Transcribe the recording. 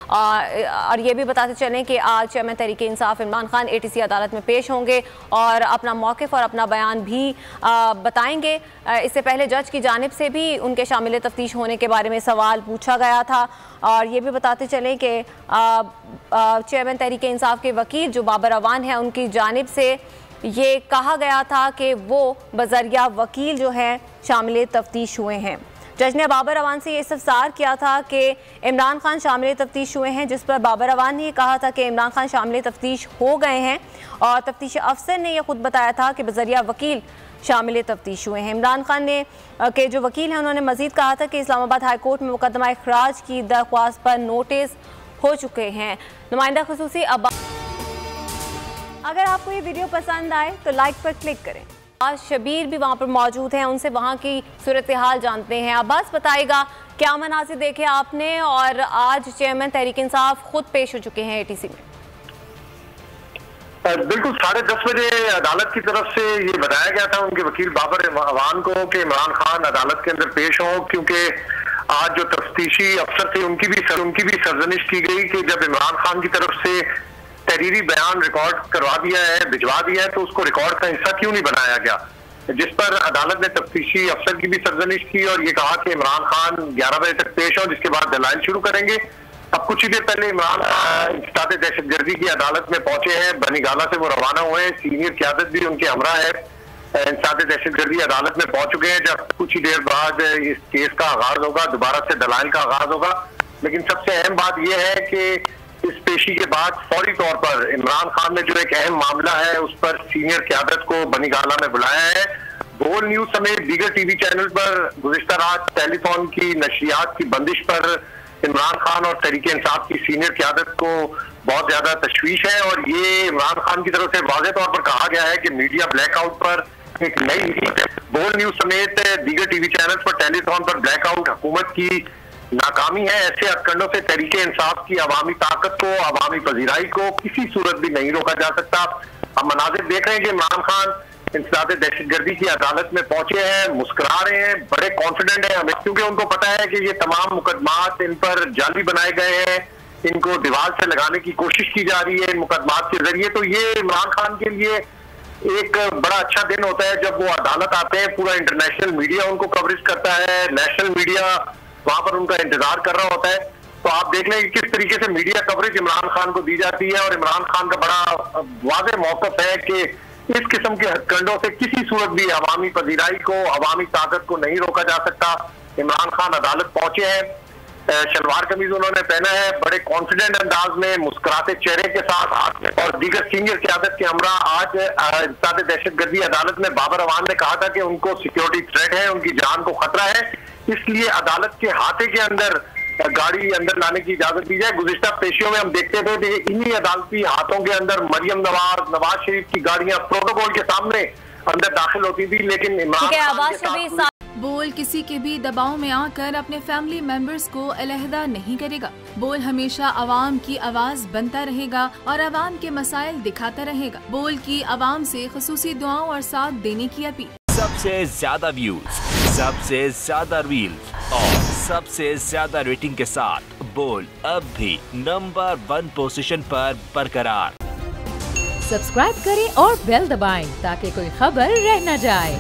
और ये भी बताते चलें कि आज चेयरमैन तहरीक-ए-इंसाफ इमरान खान ATC अदालत में पेश होंगे और अपना मौक़िफ़ और अपना बयान भी बताएंगे। इससे पहले जज की जानिब से भी उनके शामिल तफ्तीश होने के बारे में सवाल पूछा गया था। और ये भी बताते चलें कि चेयरमैन तहरीक-ए-इंसाफ के वकील जो बाबर अवान है, उनकी जानिब से ये कहा गया था कि वो बज़रिया वकील जो है शामिल तफ्तीश हुए हैं। जज ने बाबर अवान से ये इस्तफसार किया था कि इमरान खान शामिल तफ्तीश हुए हैं, जिस पर बाबर अवान ने कहा था कि इमरान खान शामिल तफ्तीश हो गए हैं और तफ्तीश अफसर ने यह खुद बताया था कि बज़रिया वकील शामिल तफ्तीश हुए हैं। इमरान खान ने के जो वकील हैं उन्होंने मज़ीद कहा था कि इस्लामाबाद हाई कोर्ट में मुकदमा इखराज की दरख्वास्त पर नोटिस हो चुके हैं। नुमाइंदा खुसूसी अगर आपको ये वीडियो पसंद आए तो लाइक पर क्लिक करें। आज शबीर भी वहाँ पर मौजूद हैं, उनसे वहाँ की सूरत हाल जानते हैं। अब्बास बताएगा क्या मनाज़िर देखे आपने, और आज चेयरमैन तहरीक-ए-इंसाफ खुद पेश हो चुके हैं ATC में। बिल्कुल 10:30 बजे अदालत की तरफ से ये बताया गया था उनके वकील बाबर अवान को कि इमरान खान अदालत के अंदर पेश हों, क्योंकि आज जो तफ्तीशी अफसर थे उनकी भी सरजनिश की गई कि जब इमरान खान की तरफ से तहरीरी बयान रिकॉर्ड करवा दिया है, भिजवा दिया है, तो उसको रिकॉर्ड का हिस्सा क्यों नहीं बनाया गया, जिस पर अदालत ने तफ्तीशी अफसर की भी सरजनिश की और ये कहा कि इमरान खान 11 बजे तक पेश हो, जिसके बाद दलाइल शुरू करेंगे। अब कुछ ही देर पहले इमरान खान इंसदाद दहशतगर्दी की अदालत में पहुंचे हैं, बनीगाला से वो रवाना हुए हैं, सीनियर क़यादत भी उनके हमरा है, इंसदाद दहशतगर्दी अदालत में पहुंच चुके हैं। जब कुछ ही देर बाद इस केस का आगाज होगा, दोबारा से दलाइल का आगाज होगा। लेकिन सबसे अहम बात यह है कि इस पेशी के बाद फौरी तौर पर इमरान खान ने जो एक अहम मामला है उस पर सीनियर क़यादत को बनीगाला में बुलाया है। बोल न्यूज समेत दीगर TV चैनल पर गुज़िश्ता रात टेलीफोन की नशरियात की बंदिश पर इमरान खान और तहरीक-ए-इंसाफ की सीनियर क़यादत को बहुत ज्यादा तशवीश है और ये इमरान खान की तरफ से वाज़ेह तौर पर कहा गया है कि मीडिया ब्लैकआउट पर एक नई बोल न्यूज समेत दीगर TV चैनल पर टेलीफोन पर ब्लैकआउट हुकूमत की नाकामी है। ऐसे हथकंडों से तहरीक-ए-इंसाफ की अवामी ताकत को, अवामी पजीराई को किसी सूरत भी नहीं रोका जा सकता। हम मनाजिर देख रहे हैं कि इमरान खान इंसदाद दहशतगर्दी की अदालत में पहुंचे हैं, मुस्कुरा रहे हैं, बड़े कॉन्फिडेंट हैं हमें, क्योंकि उनको पता है कि ये तमाम मुकदमात इन पर जाली बनाए गए हैं, इनको दीवार से लगाने की कोशिश की जा रही है इन मुकदमात के जरिए। तो ये इमरान खान के लिए एक बड़ा अच्छा दिन होता है जब वो अदालत आते हैं। पूरा इंटरनेशनल मीडिया उनको कवरेज करता है, नेशनल मीडिया वहां पर उनका इंतजार कर रहा होता है। तो आप देख लें किस तरीके से मीडिया कवरेज इमरान खान को दी जाती है और इमरान खान का बड़ा वाज़ेह मौक़िफ़ है कि इस किस्म के हथकंडों से किसी सूरत भी अवामी पजीराई को, अवामी ताकत को नहीं रोका जा सकता। इमरान खान अदालत पहुंचे हैं, शलवार कमीज उन्होंने पहना है, बड़े कॉन्फिडेंट अंदाज में मुस्कुराते चेहरे के साथ हाथ में, और दीगर सीनियर क़यादत के हमरा आज इंसदाद दहशतगर्दी अदालत में बाबर अवान ने कहा था कि उनको सिक्योरिटी थ्रेट है, उनकी जान को खतरा है, इसलिए अदालत के हाथे के अंदर गाड़ी अंदर लाने की इजाजत दी जाए। गुज़िश्ता पेशियों में हम देखते थे कि इन्हीं अदालती हाथों के अंदर मरियम नवाज शरीफ की गाड़ियां प्रोटोकॉल के सामने अंदर दाखिल होती थी, लेकिन इमरान बोल किसी के भी दबाव में आकर अपने फैमिली मेंबर्स को अलहदा नहीं करेगा। बोल हमेशा आवाम की आवाज बनता रहेगा और आवाम के मसाइल दिखाता रहेगा। बोल की आवाम से खुसूसी दुआओं और साथ देने की अपील। सबसे ज्यादा व्यूज, सबसे ज्यादा रील्स और सबसे ज्यादा रेटिंग के साथ बोल अब भी नंबर 1 पोजीशन पर बरकरार। सब्सक्राइब करें और बेल दबाएं ताकि कोई खबर रह न जाए।